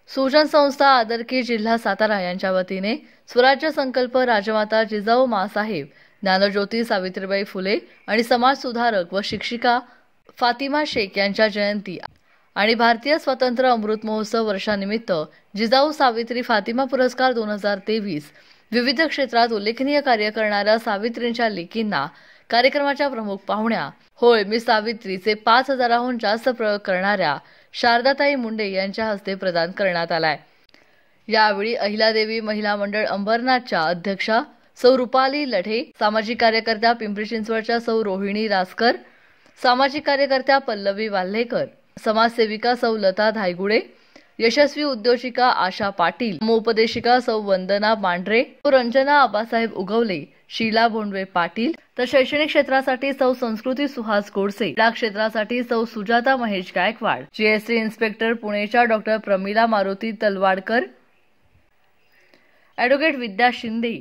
सुजन संस्था आदरकी जिल्हा सातारा यांच्या वतीने स्वराज्य संकल्प राजमाता जिजाऊ माँसाहेब ज्ञानज्योती सावित्रीबाई फुले आणि समाज सुधारक व शिक्षिका फातिमा शेख यांच्या जयंती आणि भारतीय स्वातंत्र्य अमृत महोत्सव वर्षानिमित्त जिजाऊ सावित्री फातिमा पुरस्कार 2023 विविध क्षेत्रात उल्लेखनीय कार्य करणाऱ्या सावित्रींच्या लेकींना कार्यक्रमाच्या प्रमुख पाहुण्या होय मी सावित्रीचे 5000हून जास्त प्रयोग करणाऱ्या शारदाताई मुंडे यांच्या हस्ते प्रदान करण्यात आलाय। यावेळी अहिल्यादेवी महिला मंडळ अंबरनाथच्या अध्यक्षा सौ रुपाली लढे, सामाजिक कार्यकर्त्या पिंपरी चिंचवडच्या सौ रोहिणी रासकर, सामाजिक कार्यकर्त्या पल्लवी वाल्हेकर, समाजसेविका सौ लता धायगुडे, यशस्वी उद्योजिका आशा पाटील, उपदेशिका सौ वंदना मांढरे, रंजना आबासाहेब उगवले, शीला भोंडवे पाटील, तर शैक्षणिक क्षेत्रासाठी सौ संस्कृती सुहास गोडसे, क्रीडा क्षेत्रासाठी सौ सुजाता महेश गायकवाड, जीएसटी इन्स्पेक्टर पुणेच्या doctor Pramila Maruti Talwadkar, advocate Vidya Shinde,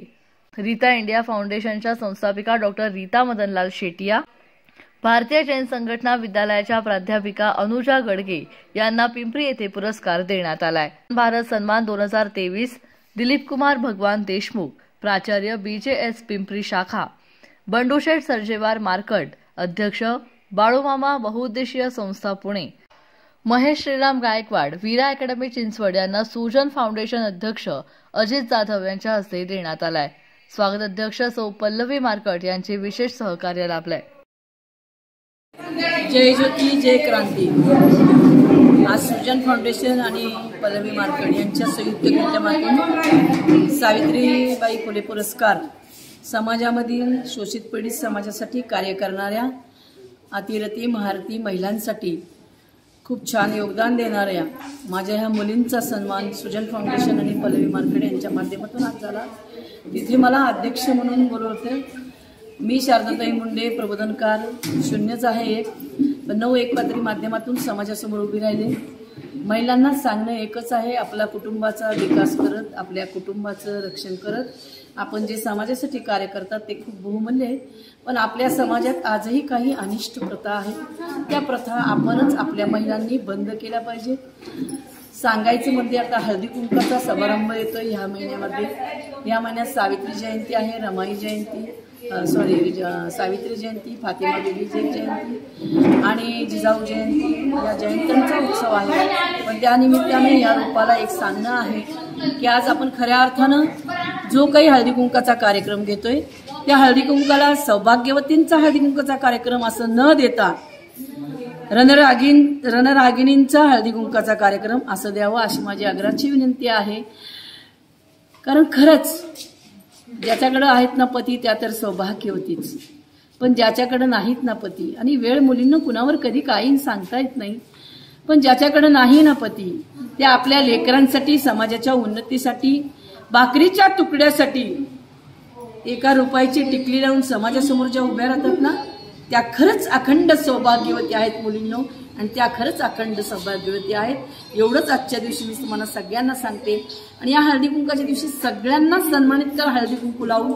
Rita India फाउंडेशनच्या संस्थापिका डॉक्टर रीता मदनलाल शेटिया, भारतीय जैन संघटना विद्यालयाच्या प्राध्यापिका अनुजा गडगे यांना पिंपरी येथे पुरस्कार देण्यात आलाय। भारत सन्मान 2023 दिलीप कुमार भगवान देशमुख, प्राचार्य बीजेएस पिंपरी शाखा, बंडूशेठ सर्जेवार मार्कट, अध्यक्ष बाळूमामा बहुउद्देशीय संस्था पुणे, महेश श्रीराम गायकवाड, वीरा अकॅडमी चिंचवड यांना सुजन फाउंडेशन अध्यक्ष अजित जाधव यांच्या हस्ते देण्यात आलाय। स्वागत अध्यक्ष सौ पल्लवी मार्कट यांचे विशेष सहकार्य लाभलंय। जय ज्योती जय क्रांती। आज सुजन फाउंडेशन आणि पल्लवी मार्कट यांच्या संयुक्त विद्यमातून सावित्रीबाई फुले पुरस्कार समाजामधील शोषित पीडित समाजासाठी कार्य करणाऱ्या अतिरथी महारथी महिलांसाठी खूप छान योगदान देणाऱ्या माझ्या ह्या मुलींचा सन्मान सुजन फाउंडेशन आणि पल्लवी मार्कट यांच्या माध्यमातून आज झाला। तिथे मला अध्यक्ष म्हणून बोलवते। मी शारदाताई मुंडे, प्रबोधनकार 0 आहे 1 पण 9-1 पातळी माध्यमातून समाजासमोर उभी राहिले। महिलांना सांगणं एकच आहे, आपल्या कुटुंबाचा विकास करत, आपल्या कुटुंबाचं रक्षण करत आपण जे समाजासाठी कार्य करतात ते खूप बहुमूल्य आहे। पण आपल्या समाजात आजही काही अनिष्ट प्रथा आहेत, त्या प्रथा आपणच आपल्या महिलांनी बंद केल्या पाहिजे। सांगायचं म्हणजे आता हळदी कुंकाचा समारंभ येतोय ह्या महिन्यामध्ये। या महिन्यात सावित्री जयंती आहे, रमाई जयंती सावित्री जयंती, फातिमा बीबी जयंती आणि जिजाऊ जयंती या जयंत्यांचा उत्सव आहे। पण त्यानिमित्ताने या रूपाला एक सांगणं आहे की आज आपण खऱ्या अर्थानं जो काही हळदी कुंकाचा कार्यक्रम घेतोय त्या हळदी कुंकाला सौभाग्यवतींचा हळदी कुंकाचा कार्यक्रम असं न देता रणरागिणींचा हळदी कुंकाचा कार्यक्रम असं द्यावं अशी माझी आग्रहाची विनंती आहे। कारण खरंच ज्याच्याकडे आहेत ना पती त्या तर सौभाग्यवतीच, पण ज्याच्याकडे नाहीत ना पती, आणि वेळ मुलींना कुणावर कधी काही सांगता येत नाही, पण ज्याच्याकडे नाही ना पती त्या आपल्या लेकरांसाठी, समाजाच्या उन्नतीसाठी, भाकरीच्या तुकड्यासाठी 1 रुपयाची टिकली लावून समाजासमोर ज्या उभ्या राहतात ना त्या खरंच अखंड सौभाग्यवती आहेत मुलींनो, आणि त्या खरंच अखंड सौभाग्यवती आहेत। एवढंच आजच्या दिवशी मी तुम्हाला सगळ्यांना सांगते। आणि या हळदी कुंकाच्या दिवशी सगळ्यांना सन्मानित करा हळदी कुंकू लावून,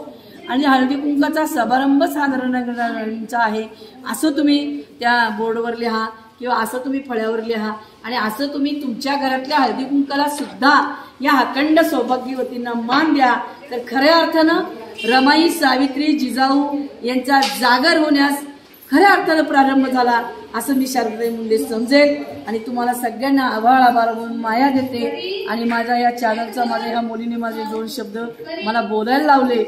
आणि हळदी कुंकाचा समारंभच हा रणरागिणींचा आहे असं तुम्ही त्या बोर्डवर लिहा किंवा असं तुम्ही फळ्यावर लिहा, आणि असं तुम्ही तुमच्या घरातल्या हळदी कुंकाला सुद्धा या अखंड सौभाग्यवतींना मान द्या। तर खऱ्या अर्थानं रमाई सावित्री जिजाऊ यांचा जागर होण्यास खऱ्या अर्थानं प्रारंभ झाला असं मी शारदाताई मुंडे समजेल, आणि तुम्हाला सगळ्यांना आभाळ आभार म्हणून माया देते। आणि माझ्या या चॅनलचा, माझ्या ह्या मुलीने माझे 2 शब्द मला बोलायला लावले,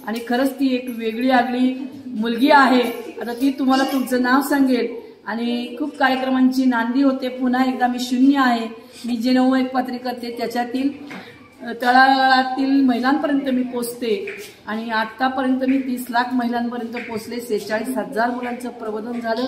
आणि खरंच ती एक वेगळी आगळी मुलगी आहे। आता ती तुम्हाला तुमचं नाव सांगेल, आणि खूप कार्यक्रमांची नांदी होते। पुन्हा एकदा मी 0 आहे, मी जे 9-1 पातळी करते त्याच्यातील तळागाळातील महिलांपर्यंत मी पोचते, आणि आतापर्यंत मी 30 लाख महिलांपर्यंत पोचले। 46,000 मुलांचं प्रबोधन झालं।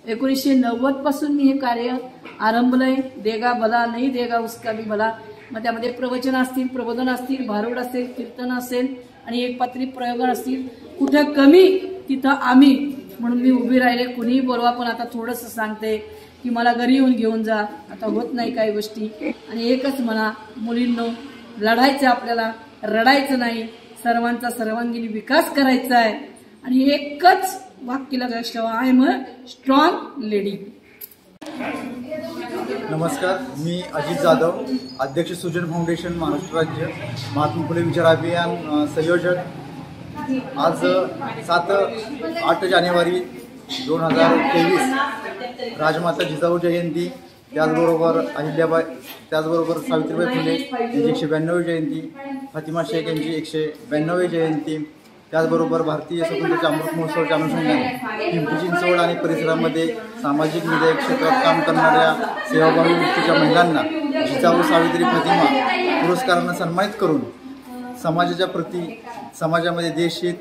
1990 पासून मी हे कार्य आरंभलंय। देगा भला नाही देगा उसका भी भला। मग त्यामध्ये प्रवचन असतील, प्रबोधन असतील, भारुड असेल, कीर्तन असेल, आणि 1 पातळी प्रयोग असतील। कुठं कमी तिथं आम्ही म्हणून मी उभी राहिले। कुणीही बोलवा, पण आता थोडंसं सांगते की मला घरी येऊन घेऊन जा, आता होत नाही काही गोष्टी। आणि एकच म्हणा मुलींनो, लढायचं आपल्याला, रडायचं नाही, सर्वांचा सर्वांगीण विकास करायचा आहे। आणि एकच वाक्य लक्षात ठेवा, I am a strong lady. नमस्कार, मी अजित जाधव, अध्यक्ष सुजन फाउंडेशन महाराष्ट्र राज्य, महात्मा फुले विचार अभियान संयोजक। आज 7-8 जानेवारी 2023 राजमाता जिजाऊ जयंती, त्याचबरोबर अहिल्याबाई, त्याचबरोबर सावित्रीबाई फुले यांची 192वी जयंती, फातिमा शेख यांची 192वी जयंती, त्याचबरोबर भारतीय स्वातंत्र्य अमृत महोत्सवाच्या अनुषंगाने पिंपरी चिंचवड आणि परिसरामध्ये सामाजिक न्याय क्षेत्रात काम करणाऱ्या सेवाभावी वृत्तीच्या महिलांना जिजाऊ सावित्री फातिमा पुरस्कारानं सन्मानित करून समाजाच्या प्रती, समाजामध्ये देशहित,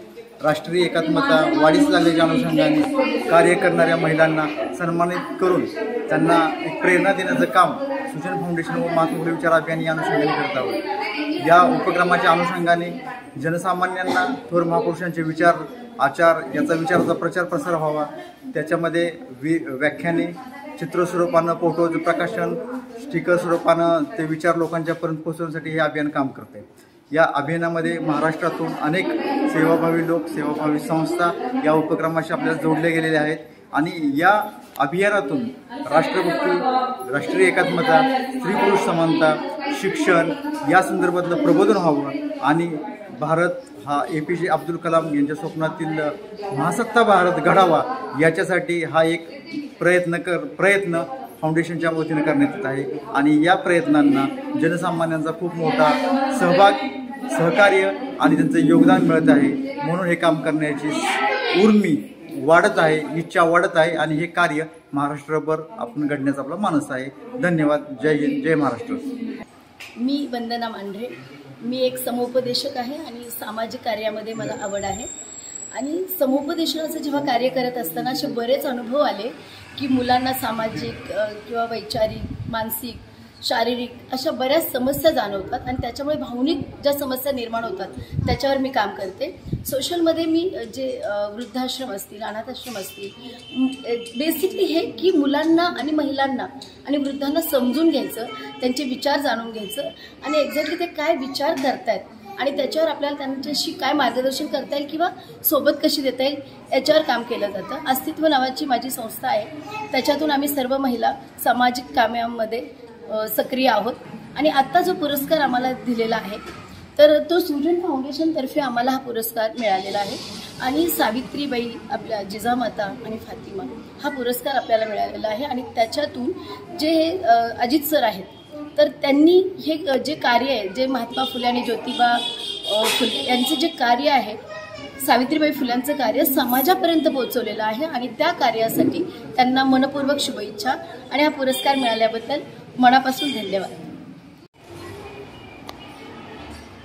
राष्ट्रीय एकात्मता वाढीस लागल्याच्या अनुषंगाने कार्य करणाऱ्या महिलांना सन्मानित करून त्यांना एक प्रेरणा देण्याचं काम सुजन फाउंडेशन व महात्मा फुले विचार अभियान या अनुषंगाने करत आहोत। या उपक्रमाच्या अनुषंगाने जनसामान्यांना थोर महापुरुषांचे विचार, आचार याचा विचाराचा प्रचार प्रसार व्हावा, त्याच्यामध्ये व्याख्याने, चित्र स्वरूपानं, फोटोज प्रकाशन, स्टिकर स्वरूपानं ते विचार लोकांच्यापर्यंत पोहोचवण्यासाठी हे अभियान काम करते। या अभियानामध्ये महाराष्ट्रातून अनेक सेवाभावी लोक, सेवाभावी संस्था या उपक्रमाशी आपल्याला जोडले गेलेले आहेत आणि या अभियानातून राष्ट्रभक्ती, राष्ट्रीय एकात्मता, स्त्री पुरुष समानता, शिक्षण या संदर्भातलं प्रबोधन व्हावं आणि भारत हा APJ अब्दुल कलाम यांच्या स्वप्नातील महासत्ता भारत घडावा याच्यासाठी हा एक प्रयत्न फाउंडेशनच्या वतीने करण्यात येत आहे आणि या प्रयत्नांना जनसामान्यांचा खूप मोठा सहभाग, सहकार्य आणि त्यांचं योगदान मिळत आहे। म्हणून हे काम करण्याची उर्मी वाढत आहे, इच्छा वाढत आहे आणि हे कार्य महाराष्ट्रभर आपण घडण्याचा आपला मानस आहे। धन्यवाद। जय हिंद, जय महाराष्ट्र। मी वंदना मांढरे, मी एक समुपदेशक आहे आणि सामाजिक कार्यामध्ये मला आवड आहे आणि समुपदेशनाचं जेव्हा कार्य करत असताना असे बरेच अनुभव आले की मुलांना सामाजिक किंवा वैचारिक, मानसिक, शारीरिक अशा बऱ्याच समस्या जाणवतात आणि त्याच्यामुळे भावनिक ज्या समस्या निर्माण होतात त्याच्यावर मी काम करते। सोशलमध्ये मी जे वृद्धाश्रम असतील, अनाथाश्रम असतील, बेसिकली हे की मुलांना आणि महिलांना आणि वृद्धांना समजून घ्यायचं, त्यांचे विचार जाणून घ्यायचं आणि एक्झॅक्टली ते काय विचार करतायत आणि त्याच्यावर आपल्याला त्यांच्याशी काय मार्गदर्शन करता येईल किंवा सोबत कशी देता येईल याच्यावर काम केलं जातं। अस्तित्व नावाची माझी संस्था आहे, त्याच्यातून आम्ही सर्व महिला सामाजिक कामांमध्ये सक्रिय आहोत आणि आत्ता जो पुरस्कार आम्हाला दिलेला आहे तर तो सुजन फाउंडेशनतर्फे आम्हाला हा पुरस्कार मिळालेला आहे आणि सावित्रीबाई, आपल्या जिजामाता आणि फातिमा हा पुरस्कार आपल्याला मिळालेला आहे आणि त्याच्यातून जे अजित सर आहेत तर त्यांनी हे जे कार्य आहे, जे महात्मा फुले आणि ज्योतिबा फुले यांचं जे कार्य आहे, सावित्रीबाई फुल्यांचं कार्य समाजापर्यंत पोहोचवलेलं आहे आणि त्या कार्यासाठी त्यांना मनपूर्वक शुभेच्छा आणि हा पुरस्कार मिळाल्याबद्दल मनापासून धन्यवाद।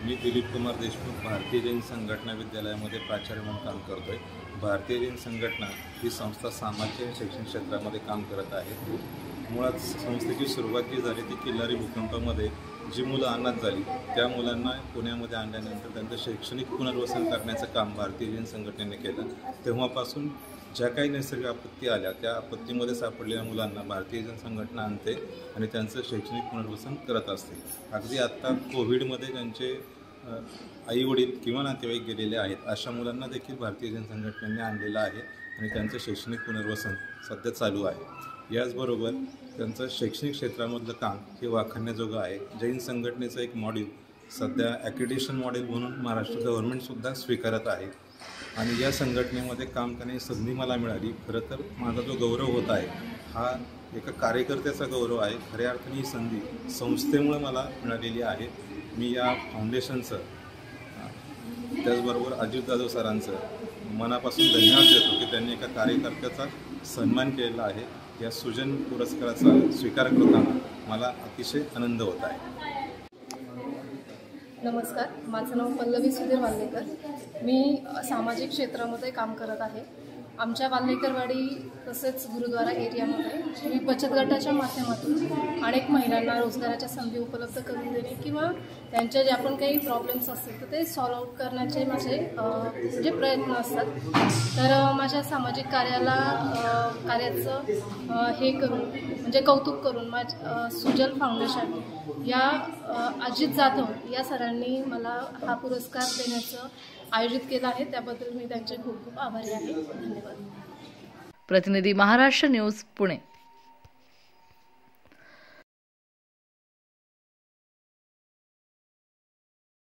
मी दिलीप कुमार देशमुख, भारतीय जैन संघटना विद्यालयामध्ये प्राचार्य म्हणून काम करतोय। भारतीय जैन संघटना ही संस्था सामाजिक आणि शैक्षणिक क्षेत्रामध्ये काम करत आहे। मुळात संस्थेची सुरुवात जी झाली ती किल्लारी भूकंपामध्ये जी मुलं अनाथ झाली त्या मुलांना पुण्यामध्ये आणल्यानंतर त्यांचं शैक्षणिक पुनर्वसन करण्याचं काम भारतीय जैन संघटनेने केलं। तेव्हापासून ज्या काही नैसर्गिक आपत्ती आल्या त्या आपत्तीमध्ये सापडलेल्या मुलांना भारतीय जैन संघटना आणते आणि त्यांचं शैक्षणिक पुनर्वसन करत असते। अगदी आत्ता कोविडमध्ये ज्यांचे आईवडील किंवा नातेवाईक गेलेले आहेत अशा मुलांना देखील भारतीय जैन संघटनेने आणलेलं आहे आणि त्यांचं शैक्षणिक पुनर्वसन सध्या चालू आहे। याचबरोबर त्यांचं शैक्षणिक क्षेत्रामधलं काम हे वाखाणण्याजोगं आहे। जैन संघटनेचं एक मॉड्यूल सध्या ॲक्रेडिटेशन मॉडेल म्हणून महाराष्ट्र गव्हर्नमेंटसुद्धा स्वीकारत आहे आणि या संघटनेमध्ये काम करण्याची संधी मला मिळाली। खरं तर माझा जो गौरव होत आहे हा एका कार्यकर्त्याचा गौरव आहे। खऱ्या अर्थाने ही संधी संस्थेमुळे मला मिळालेली आहे। मी या फाउंडेशनचं, त्याचबरोबर अजित जाधव सरांचं मनापासून धन्यवाद देतो की त्यांनी एका कार्यकर्त्याचा सन्मान केलेला आहे। या सुजन पुरस्काराचा स्वीकार करताना मला अतिशय आनंद होत आहे। नमस्कार, माझं नाव पल्लवी सुधीर वाल्लेकर, मी सामाजिक क्षेत्रामध्ये काम करत आहे। आमच्या वाल्लेकरवाडी तसेच गुरुद्वारा एरियामध्ये मी बचत गटाच्या माध्यमातून अनेक महिलांना रोजगाराच्या संधी उपलब्ध करून देणे किंवा त्यांच्या ज्या पण काही प्रॉब्लेम्स असतील तर ते सॉल्व्ह आउट करण्याचे माझे जे प्रयत्न असतात। तर माझ्या सामाजिक कार्याचं हे करून म्हणजे कौतुक करून सुजन फाउंडेशन या अजित जाधव या सरांनी मला हा पुरस्कार देण्याचं आयोजित केलं आहे, त्याबद्दल मी त्यांचे खूप खूप आभारी आहे। धन्यवाद। प्रतिनिधी महाराष्ट्र न्यूज, पुणे।